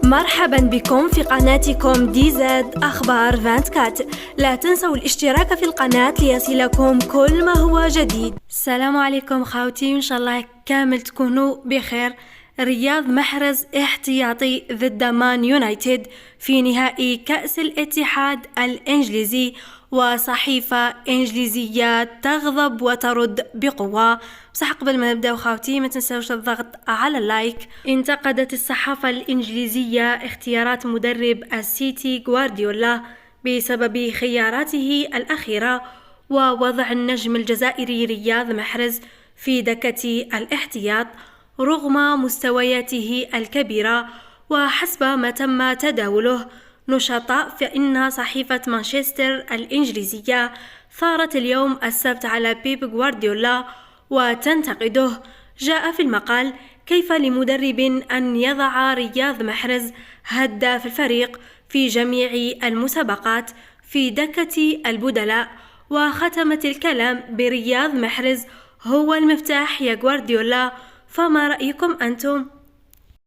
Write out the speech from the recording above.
مرحبا بكم في قناتكم دي زد أخبار 24. لا تنسوا الاشتراك في القناة ليصلكم كل ما هو جديد. السلام عليكم خاوتي، إن شاء الله كامل تكونوا بخير. رياض محرز احتياطي ضد مان يونايتد في نهائي كأس الاتحاد الإنجليزي، وصحيفة إنجليزية تغضب وترد بقوة. بصح قبل ما نبداو خاوتي ما تنسوش الضغط على اللايك. انتقدت الصحافة الإنجليزية اختيارات مدرب السيتي غوارديولا بسبب خياراته الأخيرة ووضع النجم الجزائري رياض محرز في دكة الاحتياط رغم مستوياته الكبيرة. وحسب ما تم تداوله نشطاء، فإن صحيفة مانشستر الإنجليزية ثارت اليوم السبت على بيب غوارديولا وتنتقده. جاء في المقال: كيف لمدرب أن يضع رياض محرز هداف الفريق في جميع المسابقات في دكة البدلاء؟ وختمت الكلام برياض محرز هو المفتاح يا غوارديولا، فما رأيكم أنتم؟